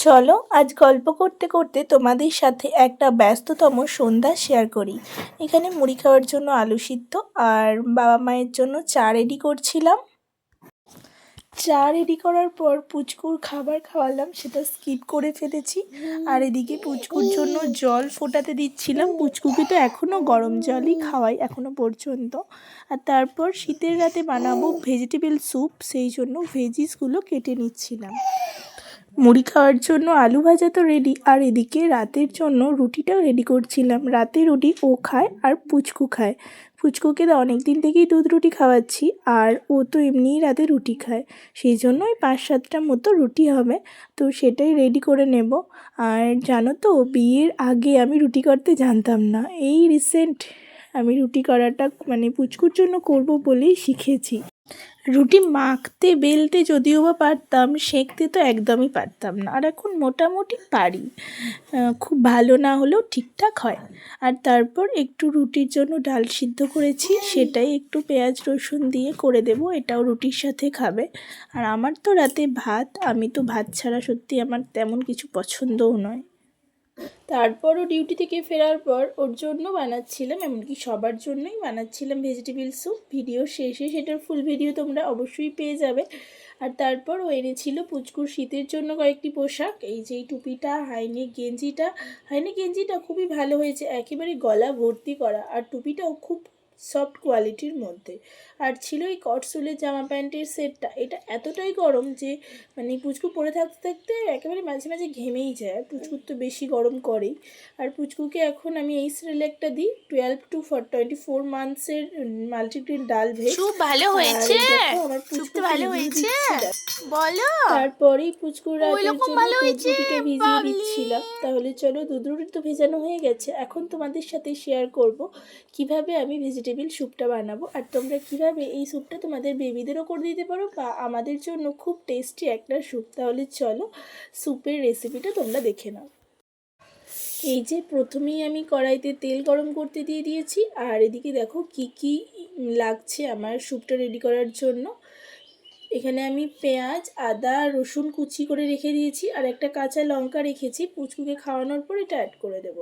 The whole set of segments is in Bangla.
চলো আজ গল্প করতে করতে তোমাদের সাথে একটা ব্যস্ততম সন্ধ্যা শেয়ার করি। এখানে মুড়ি খাওয়ার জন্য আলু সিদ্ধ আর বাবা মায়ের জন্য চা রেডি করছিলাম। চা রেডি করার পর পুচকুর খাবার খাওয়ালাম, সেটা স্কিপ করে ফেলেছি। আর এদিকে পুচকুর জন্য জল ফোটাতে দিচ্ছিলাম। পুচকুকে তো এখনও গরম জলই খাওয়াই এখনও পর্যন্ত। আর তারপর শীতের রাতে বানাবো ভেজিটেবল স্যুপ, সেই জন্য ভেজিসগুলো কেটে নিচ্ছিলাম। মুড়ি খাওয়ার জন্য আলু ভাজা তো রেডি, আর এদিকে রাতের জন্য রুটিটাও রেডি করছিলাম। রাতে রুটি ও খায় আর পুচকু খায়। পুচকুকে তো অনেক দিন থেকেই দুধ রুটি খাওয়াচ্ছি, আর ও তো এমনিই রাতে রুটি খায়, সেই জন্যই 5-7টা মতো রুটি হবে। তো সেটাই রেডি করে নেব। আর জানো তো, বিয়ের আগে আমি রুটি করতে জানতাম না। এই রিসেন্ট আমি রুটি করাটা পুচকুর জন্য করব বলেই শিখেছি। রুটি মাখতে বেলতে যদিও বা পারতাম, সেঁকতে তো একদমই পারতাম না। আর এখন মোটামুটি পারি, খুব ভালো না হলেও ঠিকঠাক হয়। আর তারপর একটু রুটির জন্য ডাল সিদ্ধ করেছি, সেটাই একটু পেঁয়াজ রসুন দিয়ে করে দেব, এটাও রুটির সাথে খাবে। আর আমার তো রাতে ভাত, আমি তো ভাত ছাড়া সত্যি আমার তেমন কিছু পছন্দও নয়। তারপরও ডিউটি থেকে ফেরার পর ওর জন্য বানাচ্ছিলাম, এমনকি সবার জন্যই বানাচ্ছিলাম ভেজিটেবল স্যুপ। ভিডিও শেষে সেটার ফুল ভিডিও তোমরা অবশ্যই পেয়ে যাবে। আর তারপর ও এনেছিল পুচকুর শীতের জন্য কয়েকটি পোশাক। এই যে এই টুপিটা, হাইনেক গেঞ্জিটা খুবই ভালো হয়েছে, একেবারে গলা ভর্তি করা। আর টুপিটাও খুব সফট কোয়ালিটির মধ্যে। আর ছিল এই কটসুলের জামা প্যান্টের সেটটা। এটা এতটাই গরম যে পুচকু পরে থাকতে থাকতে একেবারে মাঝে মাঝে ঘেমেই যায়। আর পুচকুর তো বেশি গরম করেই। আর পুচকুকে এখন আমি এই সিরিয়ালটা দিই 12 to 24 মান্থসের মাল্টিগ্রেন ডাল ভেজ। খুব ভালো হয়েছে, দেখো আমার পুচকু ভালো হয়েছে বলো। তারপরেই পুচকুর রাতের জন্য দুধ রুটিটা ভিজিয়ে দিচ্ছিলাম। তাহলে চলো, দুধ রুটি তো ভেজানো হয়ে গেছে, এখন তোমাদের সাথে শেয়ার করব কিভাবে আমি ভেজিটেবল স্যুপটা বানাবো। আর তোমরা কিভাবে এই স্যুপটা তোমাদের বেবিদেরও করে দিতে পারো, বা আমাদের জন্য খুব টেস্টি একটা স্যুপ। তাহলে চলো স্যুপের রেসিপিটা তোমরা দেখে নাও। এই যে প্রথমেই আমি কড়াইতে তেল গরম করতে দিয়ে দিয়েছি। আর এদিকে দেখো কি কি লাগছে আমার স্যুপটা রেডি করার জন্য। এখানে আমি পেঁয়াজ, আদা, রসুন কুচি করে রেখে দিয়েছি, আর একটা কাঁচা লঙ্কা রেখেছি। পুচকুকে খাওয়ানোর পর এটা অ্যাড করে দেব।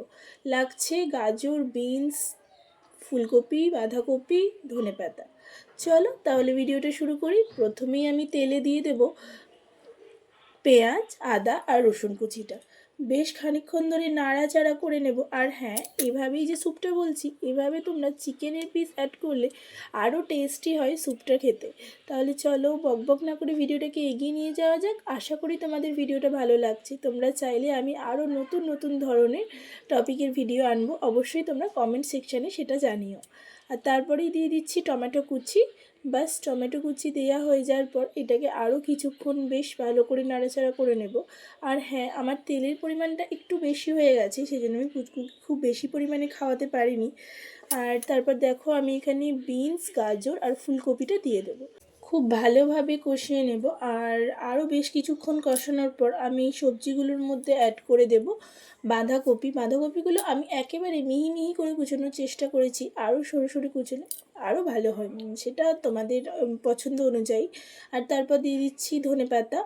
লাগছে গাজর, বিনস, ফুলকপি, বাঁধাকপি, ধনেপাতা। চলো তাহলে ভিডিওটা শুরু করি। প্রথমেই আমি তেলে দিয়ে দেব পেঁয়াজ, আদা আর রসুন কুচিটা। বেশ খানিকক্ষণ ধরে নাড়াচাড়া করে নেব। আর হ্যাঁ, এভাবেই যে স্যুপটা বলছি, এভাবে তোমরা চিকেনের পিস অ্যাড করলে আরও টেস্টি হয় স্যুপটা খেতে। তাহলে চলো বকবক না করে ভিডিওটাকে এগিয়ে নিয়ে যাওয়া যাক। আশা করি তোমাদের ভিডিওটা ভালো লাগছে। তোমরা চাইলে আমি আরও নতুন নতুন ধরনের টপিকের ভিডিও আনবো, অবশ্যই তোমরা কমেন্ট সেকশানে সেটা জানিও। আর তারপরেই দিয়ে দিচ্ছি টমেটো কুচি। বাস টমেটো কুচি দেওয়া হয়ে যাওয়ার পর এটাকে আরও কিছুক্ষণ বেশ ভালো করে নাড়াচাড়া করে নেব। আর হ্যাঁ, আমার তেলের পরিমাণটা একটু বেশি হয়ে গেছে, সেই জন্য আমি পুচকুকে খুব বেশি পরিমাণে খাওয়াতে পারিনি। আর তারপর দেখো আমি এখানে বিনস, গাজর আর ফুলকপিটা দিয়ে দেবো। খুব ভালোভাবে কষিয়ে নেব। আর আরও বেশ কিছুক্ষণ কষানোর পর আমি সবজিগুলোর মধ্যে অ্যাড করে দেব বাঁধাকপিগুলো আমি একেবারে মিহি মিহি করে কুচানোর চেষ্টা করেছি, আরও সরু সরু কুচোলে আরও ভালো হয়, সেটা তোমাদের পছন্দ অনুযায়ী। আর তারপর দিয়ে দিচ্ছি ধনেপাতা,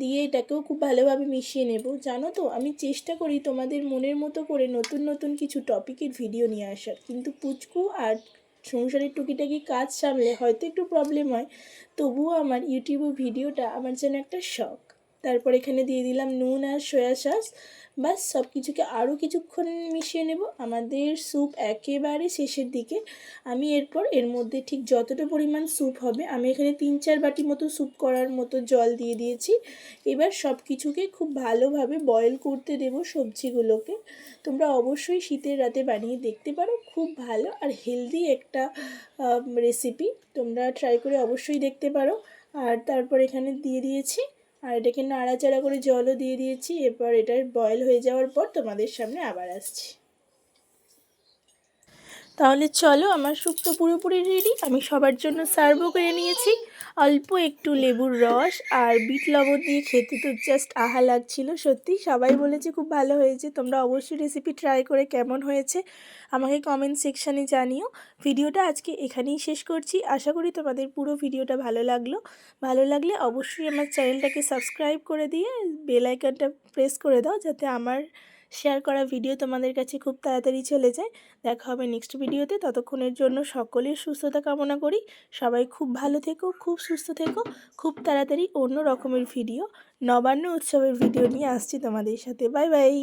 দিয়ে এটাকেও খুব ভালোভাবে মিশিয়ে নেব। জানো তো, আমি চেষ্টা করি তোমাদের মনের মতো করে নতুন নতুন কিছু টপিকের ভিডিও নিয়ে আসার, কিন্তু পুচকু আর সংসারের টুকিটাকি কাজ সামলে হয়তো একটু প্রবলেম হয়, তবুও আমার ইউটিউবে ভিডিওটা আমার যেন একটা শখ। তারপর এখানে দিয়ে দিলাম নুন আর সয়া সস। বাস সব কিছুকে আরও কিছুক্ষণ মিশিয়ে নেব। আমাদের স্যুপ একেবারে শেষের দিকে। আমি এরপর এর মধ্যে ঠিক যতটা পরিমাণ স্যুপ হবে, আমি এখানে 3-4 বাটি মতো স্যুপ করার মতো জল দিয়ে দিয়েছি। এবার সব কিছুকে খুব ভালোভাবে বয়েল করতে দেব সবজিগুলোকে। তোমরা অবশ্যই শীতের রাতে বানিয়ে দেখতে পারো, খুব ভালো আর হেলদি একটা রেসিপি। তোমরা ট্রাই করে অবশ্যই দেখতে পারো। আর তারপর এখানে দিয়ে দিয়েছি, আর এটাকে নাড়াচাড়া করে জলও দিয়ে দিয়েছি। এরপর এটা বয়েল হয়ে যাওয়ার পর তোমাদের সামনে আবার আসছি। তাহলে চলো, আমার স্যুপ তো পুরোপুরি রেডি। আমি সবার জন্য সার্ভও করে নিয়েছি। অল্প একটু লেবুর রস আর বিট লবণ দিয়ে খেতে তো জাস্ট আহা লাগছিল। সত্যি সবাই বলেছে খুব ভালো হয়েছে। তোমরা অবশ্যই রেসিপি ট্রাই করে কেমন হয়েছে আমাকে কমেন্ট সেকশানে জানিও। ভিডিওটা আজকে এখানেই শেষ করছি। আশা করি তোমাদের পুরো ভিডিওটা ভালো লাগলো। ভালো লাগলে অবশ্যই আমার চ্যানেলটাকে সাবস্ক্রাইব করে দিয়ে বেল আইকনটা প্রেস করে দাও, যাতে আমার শেয়ার করা ভিডিও তোমাদের কাছে খুব তাড়াতাড়ি চলে যায়। দেখা হবে নেক্সট ভিডিওতে। ততক্ষণের জন্য সকলের সুস্থতা কামনা করি। সবাই খুব ভালো থেকো, খুব সুস্থ থেকো। খুব তাড়াতাড়ি অন্য রকমের ভিডিও, নবান্ন উৎসবের ভিডিও নিয়ে আসছি তোমাদের সাথে। Bye bye.